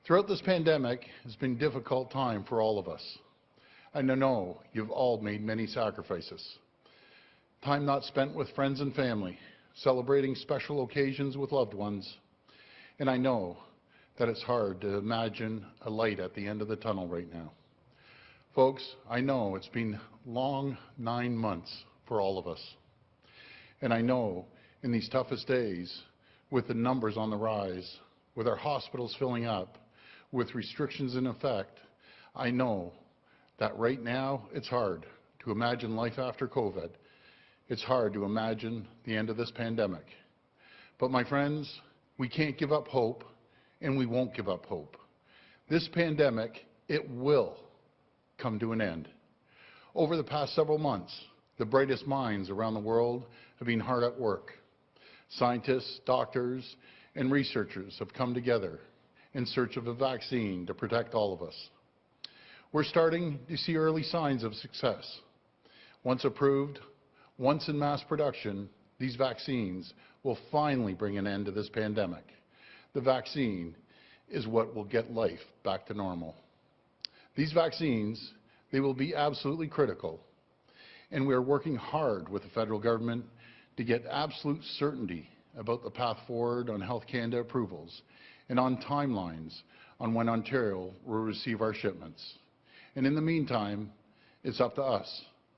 [SPEAKER 10] Throughout this pandemic, it's been a difficult time for all of us. And I know you've all made many sacrifices. Time not spent with friends and family, celebrating special occasions with loved ones. And I know that it's hard to imagine a light at the end of the tunnel right now. Folks, I know it's been long 9 months for all of us. And I know in these toughest days, with the numbers on the rise, with our hospitals filling up, with restrictions in effect, I know that right now it's hard to imagine life after COVID. It's hard to imagine the end of this pandemic. But my friends, we can't give up hope, and we won't give up hope. This pandemic, it will come to an end. Over the past several months, the brightest minds around the world have been hard at work. Scientists, doctors, and researchers have come together in search of a vaccine to protect all of us. We're starting to see early signs of success. Once approved, once in mass production, these vaccines will finally bring an end to this pandemic. The vaccine is what will get life back to normal. These vaccines, they will be absolutely critical, and we are working hard with the federal government to get absolute certainty about the path forward on Health Canada approvals and on timelines on when Ontario will receive our shipments. And in the meantime, it's up to us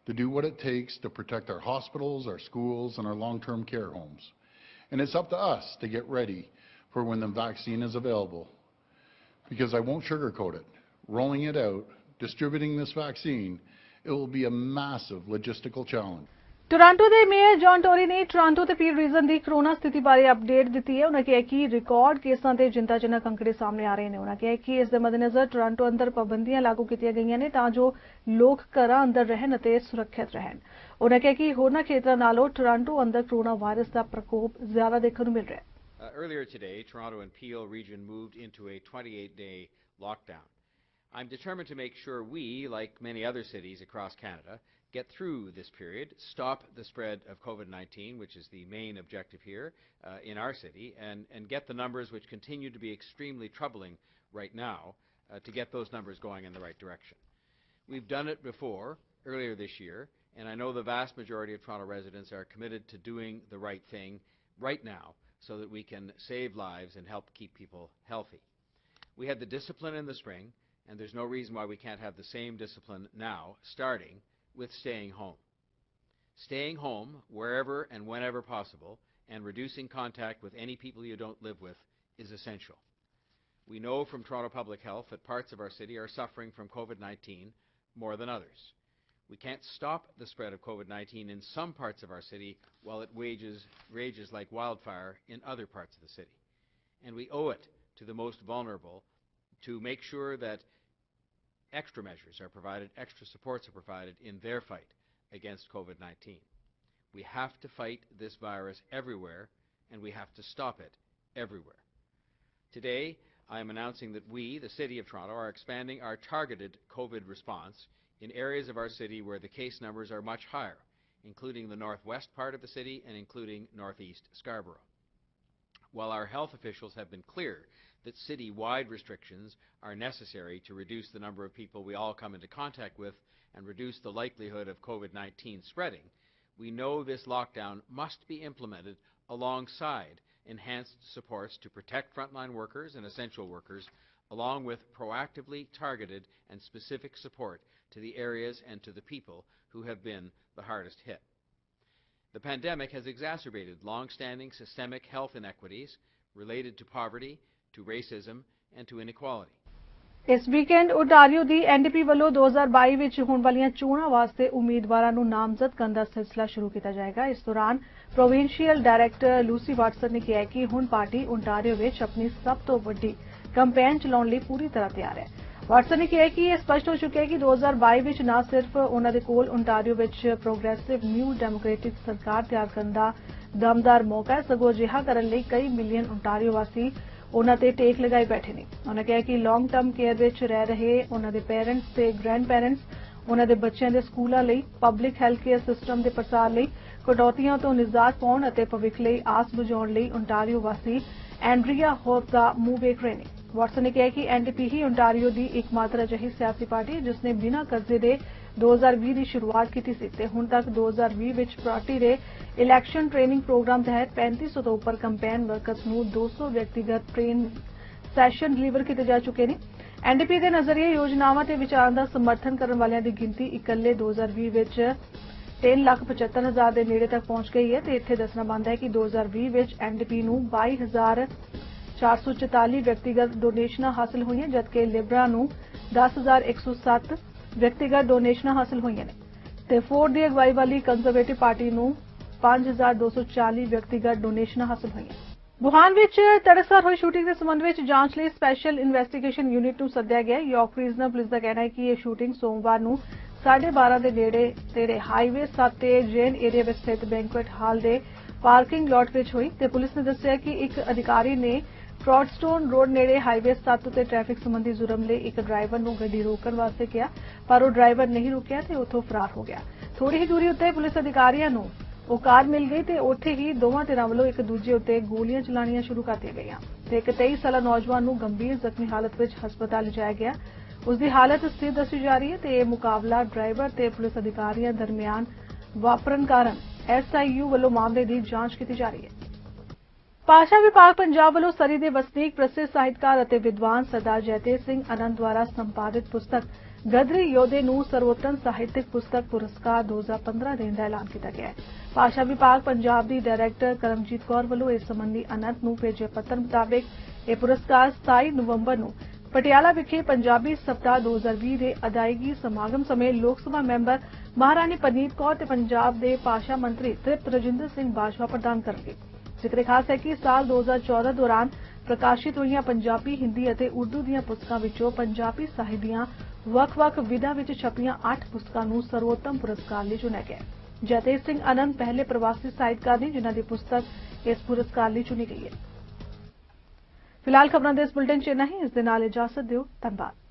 [SPEAKER 10] to do what it takes to protect our hospitals, our schools, and our long-term care homes. And it's up to us to get ready for when the vaccine is available. Because I won't sugarcoat it. Rolling it out, distributing this vaccine, it will be a massive logistical challenge.
[SPEAKER 1] Toronto ਦੇ mayor John Tory ਨੇ Toronto ਤੇ peel reason ਦੀ corona ਸਥਿਤੀ ਬਾਰੇ update ਦਿੱਤੀ ਹੈ। ਉਹਨਾਂ ਕਿਹਾ ਕਿ ਰਿਕਾਰਡ ਕੇਸਾਂ ਤੇ ਚਿੰਤਾਜਨਕ ਅੰਕੜੇ ਸਾਹਮਣੇ ਆ ਰਹੇ ਨੇ। ਉਹਨਾਂ ਕਿਹਾ ਕਿ ਇਸ ਦੇ ਮੱਦੇਨਜ਼ਰ ਟੋਰਾਂਟੋ ਅੰਦਰ ਪਾਬੰਦੀਆਂ ਲਾਗੂ ਕੀਤੀਆਂ ਗਈਆਂ ਨੇ ਤਾਂ ਜੋ ਲੋਕ ਘਰਾਂ ਅੰਦਰ ਰਹਿਣ ਅਤੇ ਸੁਰੱਖਿਅਤ ਰਹਿਣ। ਉਹਨਾਂ ਕਿਹਾ ਕਿ ਹੋਰਨਾਂ ਖੇਤਰਾਂ ਨਾਲੋਂ ਟੋਰਾਂਟੋ ਅੰਦਰ ਕਰੋਨਾ ਵਾਇਰਸ ਦਾ ਪ੍ਰਕੋਪ ਜ਼ਿਆਦਾ ਦੇਖਣ ਨੂੰ ਮਿਲ ਰਿਹਾ ਹੈ।
[SPEAKER 11] Earlier today, Toronto and Peel region moved into a 28-day lockdown. I'm determined to make sure we, like many other cities across Canada, get through this period, stop the spread of COVID-19, which is the main objective here in our city, and get the numbers which continue to be extremely troubling right now, to get those numbers going in the right direction. We've done it before, earlier this year, and I know the vast majority of Toronto residents are committed to doing the right thing right now so that we can save lives and help keep people healthy. We had the discipline in the spring, and there's no reason why we can't have the same discipline now, starting with staying home. Staying home wherever and whenever possible and reducing contact with any people you don't live with is essential. We know from Toronto Public Health that parts of our city are suffering from COVID-19 more than others. We can't stop the spread of COVID-19 in some parts of our city while it rages like wildfire in other parts of the city. And we owe it to the most vulnerable to make sure that extra measures are provided, extra supports are provided in their fight against COVID-19. We have to fight this virus everywhere, and we have to stop it everywhere. Today, I am announcing that we, the City of Toronto, are expanding our targeted COVID response in areas of our city where the case numbers are much higher, including the northwest part of the city and including northeast Scarborough. While our health officials have been clear that city-wide restrictions are necessary to reduce the number of people we all come into contact with and reduce the likelihood of COVID-19 spreading, we know this lockdown must be implemented alongside enhanced supports to protect frontline workers and essential workers, along with proactively targeted and specific support to the areas and to the people who have been the hardest hit. The pandemic has exacerbated long-standing systemic health inequities related to poverty, to racism and to inequality.
[SPEAKER 1] ਇਸ weekend ਓਟਾਰੀਓ ਦੀ NDP ਵੱਲੋਂ 2022 ਵਿੱਚ ਹੋਣ ਵਾਲੀਆਂ ਚੋਣਾਂ ਵਾਸਤੇ ਉਮੀਦਵਾਰਾਂ ਨੂੰ ਨਾਮਜ਼ਦ ਕਰਨ ਦਾ ਸਿਲਸਿਲਾ ਸ਼ੁਰੂ ਕੀਤਾ ਜਾਏਗਾ। ਇਸ ਦੌਰਾਨ ਪ੍ਰੋਵਿੰਸ਼ੀਅਲ ਡਾਇਰੈਕਟਰ ਲੂਸੀ ਵਾਟਸਨ ਨੇ ਕਿਹਾ ਕਿ ਹੁਣ ਪਾਰਟੀ ਓਟਾਰੀਓ ਵਿੱਚ ਆਪਣੀ ਸਭ ਤੋਂ ਵੱਡੀ ਕੈਂਪੇਨ ਚਲਾਉਣ ਲਈ ਪੂਰੀ ਤਰ੍ਹਾਂ ਤਿਆਰ ਹੈ। ਵਾਟਸਨ ਨੇ ਕਿਹਾ ਕਿ ਇਹ ਸਪਸ਼ਟ ਹੋ ਚੁੱਕਿਆ ਹੈ ਕਿ 2022 ਵਿੱਚ ਨਾ ਸਿਰਫ ਉਹਨਾਂ ਦੇ ਕੋਲ ਓਟਾਰੀਓ ਵਿੱਚ ਪ੍ਰੋਗਰੈਸਿਵ ਨਿਊ ਡੈਮੋਕ੍ਰੈਟਿਕ ਸਰਕਾਰ ਤਿਆਰ ਕਰਨ ਦਾ ਦਮਦਾਰ ਮੌਕਾ ਹੈ, ਸਗੋਂ ਅਜਿਹਾ ਕਰਨ ਲਈ ਕਈ ਮਿਲੀਅਨ ਓਟਾਰੀਓ ਵਾਸੀ ਉਹਨਾਂ ਤੇ ਟੇਕ ਲਗਾਈ ਬੈਠੇ ਨੇ। ਉਹਨਾਂ ਕਿਹਾ ਕਿ ਲੌਂਗ ਟਰਮ ਕੇਅਰ ਵਿੱਚ ਰਹਿ ਰਹੇ ਉਹਨਾਂ ਦੇ ਪੇਰੈਂਟਸ ਤੇ ਗ੍ਰੈਂਡ ਪੇਰੈਂਟਸ ਉਹਨਾਂ ਦੇ ਬੱਚਿਆਂ ਦੇ ਸਕੂਲਾਂ ਲਈ ਪਬਲਿਕ ਹੈਲਥ ਕੇਅਰ ਸਿਸਟਮ ਦੇ ਪ੍ਰਸਾਰ ਲਈ ਕਟੌਤੀਆਂ ਤੋਂ ਨਿਜਾਤ ਪਾਉਣ ਅਤੇ ਭਵਿੱਖ ਲਈ ਆਸ ਬੁਝਾਉਣ ਲਈ ਓਟਾਰੀਓ ਵਾਸੀ ਐਂਡਰੀਆ ਹੋਪ ਦਾ ਮੂੰਹ ਵੇਖ ਰਹੇ ਨੇ। ਵਾਟਸਨ ਨੇ ਕਿਹਾ ਕਿ ਐਨਡੀਪੀ ਹੀ ਓਟਾਰੀਓ ਦੀ ਇੱਕਮਾਤਰ ਅਜਿਹੀ ਸਿਆਸੀ ਪਾਰਟੀ ਹੈ ਜਿਸ ਨੇ ਬਿਨਾਂ ਕਰਜ਼ੇ ਦੇ 2020 ਦੀ ਸ਼ੁਰੂਆਤ ਕੀਤੀ ਸੀ ਤੇ ਹੁਣ ਤੱਕ 2020 ਵਿੱਚ ਪਾਰਟੀ ਦੇ ਇਲੈਕਸ਼ਨ ਟ੍ਰੇਨਿੰਗ ਪ੍ਰੋਗਰਾਮ ਤਹਿਤ 3500 ਤੋਂ ਉੱਪਰ ਕੰਪੇਨ ਵਰਕਰਸ ਨੂੰ 200 ਵਿਅਕਤੀਗਤ ਟ੍ਰੇਨ ਸੈਸ਼ਨ ਡਿਲੀਵਰ ਕੀਤੇ ਜਾ ਚੁੱਕੇ ਨੇ। ਐਨਡੀਪੀ ਦੇ ਨਜ਼ਰੀਏ ਯੋਜਨਾਵਾਂ ਤੇ ਵਿਚਾਰਾਂ ਦਾ ਸਮਰਥਨ ਕਰਨ ਵਾਲਿਆਂ ਦੀ ਗਿਣਤੀ ਇਕੱਲੇ 2020 ਵਿੱਚ 3,75,000 ਦੇ ਨੇੜੇ ਤੱਕ ਪਹੁੰਚ ਗਈ ਹੈ ਤੇ ਇੱਥੇ ਦੱਸਣਾ ਬਣਦਾ ਹੈ ਕਿ 2020 ਵਿੱਚ ਐਨਡੀਪੀ ਨੂੰ 22,444 ਵਿਅਕਤੀਗਤ ਡੋਨੇਸ਼ਨਾਂ ਹਾਸਲ ਹੋਈਆਂ ਜਦਕਿ ਲਿਬਰਾ ਨੂੰ 10,107 ਵਿਅਕਤੀਗਤ ਡੋਨੇਸ਼ਨਾਂ ਹਾਸਲ ਹੋਈਆਂ ਨੇ ਤੇ ਫੋਰਡ ਦੀ ਅਗਵਾਈ ਵਾਲੀ ਕੰਜ਼ਰਵੇਟਿਵ ਪਾਰਟੀ ਨੂੰ 5,240 ਵਿਅਕਤੀਗਤ ਡੋਨੇਸ਼ਨਾਂ ਹਾਸਲ ਹੋਈਆਂ। ਵੁਹਾਨ ਵਿੱਚ ਤੜਕਸਾਰ ਹੋਈ ਸ਼ੂਟਿੰਗ ਦੇ ਸੰਬੰਧ ਵਿੱਚ ਜਾਂਚ ਲਈ ਸਪੈਸ਼ਲ ਇਨਵੈਸਟੀਗੇਸ਼ਨ ਯੂਨਿਟ ਨੂੰ ਸੱਦਿਆ ਗਿਆ। ਯਾਰਕ ਰੀਜਨਲ ਪੁਲਿਸ ਦਾ ਕਹਿਣਾ ਹੈ ਕਿ ਇਹ ਸ਼ੂਟਿੰਗ ਸੋਮਵਾਰ ਨੂੰ 12:30 ਦੇ ਨੇੜੇ ਹਾਈਵੇ 7 ਤੇ ਜੇਨ ਏਰੀਆ ਵਿੱਚ ਸਥਿਤ ਬੈਂਕੁਏਟ ਹਾਲ ਦੇ ਪਾਰਕਿੰਗ ਲਾਟ ਵਿੱਚ ਹੋਈ ਤੇ ਪੁਲਿਸ ਨੇ ਦੱਸਿਆ ਕਿ ਇੱਕ ਅਧਿਕਾਰੀ ਨੇ ਫਰੌਡਸਟੋਨ ਰੋਡ ਨੇੜੇ ਹਾਈਵੇ 7 ਤੇ ਟ੍ਰੈਫਿਕ ਸੰਬੰਧੀ ਜੁਰਮ ਲਈ ਇੱਕ ਡਰਾਈਵਰ ਨੂੰ ਗੱਡੀ ਰੋਕਣ ਵਾਸਤੇ ਕਿਹਾ ਪਰ ਉਹ ਡਰਾਈਵਰ ਨਹੀਂ ਰੁਕਿਆ ਤੇ ਉੱਥੋਂ ਫਰਾਰ ਹੋ ਗਿਆ। ਥੋੜੀ ਹੀ ਦੂਰੀ ਉੱਤੇ ਪੁਲਿਸ ਅਧਿਕਾਰੀਆਂ ਨੂੰ ਉਹ ਕਾਰ ਮਿਲ ਗਈ ਤੇ ਉੱਥੇ ਹੀ ਦੋਵਾਂ ਧਿਰਾਂ ਵੱਲੋਂ ਇੱਕ ਦੂਜੇ ਉੱਤੇ ਗੋਲੀਆਂ ਚਲਾਉਣੀਆਂ ਸ਼ੁਰੂ ਕਰ ਦਿੱਤੀਆਂ ਗਈਆਂ ਤੇ ਇੱਕ 23 ਸਾਲਾ ਨੌਜਵਾਨ ਨੂੰ ਗੰਭੀਰ ਜ਼ਖਮੀ ਹਾਲਤ ਵਿੱਚ ਹਸਪਤਾਲ ਲਿਜਾਇਆ ਗਿਆ। ਉਸ ਦੀ ਹਾਲਤ ਸਥਿਰ ਦੱਸੀ ਜਾ ਰਹੀ ਹੈ ਤੇ ਇਹ ਮੁਕਾਬਲਾ ਡਰਾਈਵਰ ਤੇ ਪੁਲਿਸ ਅਧਿਕਾਰੀਆਂ ਦਰਮਿਆਨ ਵਾਪਰਨ ਕਾਰਨ ਐਸਆਈਯੂ ਵੱਲੋਂ ਮਾਮਲੇ ਦੀ ਜਾਂਚ ਕੀਤੀ ਜਾ ਰਹੀ ਹੈ। ਭਾਸ਼ਾ ਵਿਭਾਗ ਪੰਜਾਬ ਵੱਲੋਂ ਸਰੀ ਦੇ ਵਸਨੀਕ ਪ੍ਰਸਿੱਧ ਸਾਹਿਤਕਾਰ ਅਤੇ ਵਿਦਵਾਨ ਸਰਦਾਰ ਜੈਤੇਜ ਸਿੰਘ ਆਨੰਦ ਦੁਆਰਾ ਸੰਪਾਦਿਤ ਪੁਸਤਕ ਗਦਰੀ ਯੋਧੇ ਨੂੰ ਸਰਵੋਤਮ ਸਾਹਿਤਕ ਪੁਸਤਕ ਪੁਰਸਕਾਰ 2015 ਦੇਣ ਦਾ ਐਲਾਨ ਕੀਤਾ ਗਿਆ ਹੈ। ਭਾਸ਼ਾ ਵਿਭਾਗ ਪੰਜਾਬ ਦੀ ਡਾਇਰੈਕਟਰ ਕਰਮਜੀਤ ਕੌਰ ਵੱਲੋਂ ਇਸ ਸੰਬੰਧੀ ਆਨੰਦ ਨੂੰ ਭੇਜੇ ਪੱਤਰ ਮੁਤਾਬਿਕ ਇਹ ਪੁਰਸਕਾਰ 27 ਨਵੰਬਰ ਨੂੰ ਪਟਿਆਲਾ ਵਿਖੇ ਪੰਜਾਬੀ ਸਪਤਾਹ 2020 ਦੇ ਅਦਾਇਗੀ ਸਮਾਗਮ ਸਮੇਂ ਲੋਕ ਸਭਾ ਮੈਂਬਰ ਮਹਾਰਾਣੀ ਪਰਨੀਤ ਕੌਰ ਤੇ ਪੰਜਾਬ ਦੇ ਭਾਸ਼ਾ ਮੰਤਰੀ ਤ੍ਰਿਪਤ ਰਜਿੰਦਰ ਸਿੰਘ ਬਾਜਵਾ ਪ੍ਰਦਾਨ ਕਰਨਗੇ। ਜ਼ਿਕਰ ਖਾਸ ਹੈ ਕਿ ਸਾਲ 2014 ਦੌਰਾਨ ਪ੍ਰਕਾਸ਼ਿਤ ਹੋਈਆਂ ਪੰਜਾਬੀ, ਹਿੰਦੀ ਅਤੇ ਉਰਦੂ ਦੀਆਂ ਪੁਸਤਕਾਂ ਵਿੱਚੋਂ ਪੰਜਾਬੀ ਸਾਹਿਤ ਦੀਆਂ ਵੱਖ-ਵੱਖ ਵਿਧਾ ਵਿੱਚ ਛਪੀਆਂ 8 ਪੁਸਤਕਾਂ ਨੂੰ ਸਰਵੋਤਮ ਪੁਰਸਕਾਰ ਲਈ ਚੁਣਿਆ ਗਿਆ। ਜੈਤੇਜ ਸਿੰਘ ਆਨੰਦ ਪਹਿਲੇ ਪ੍ਰਵਾਸੀ ਸਾਹਿਤਕਾਰ ਨੇ ਜਿਨ੍ਹਾਂ ਦੀ ਪੁਸਤਕ ਇਸ ਪੁਰਸਕਾਰ ਲਈ ਚੁਣੀ ਗਈ ਹੈ। ਫਿਲਹਾਲ ਖਬਰਾਂ ਦੇ ਇਸ ਬੁਲੇਟਿਨ 'ਚ ਇੰਨਾ ਹੀ। ਇਸ ਦੇ ਨਾਲ ਇਜਾਜ਼ਤ ਦਿਓ। ਧੰਨਵਾਦ।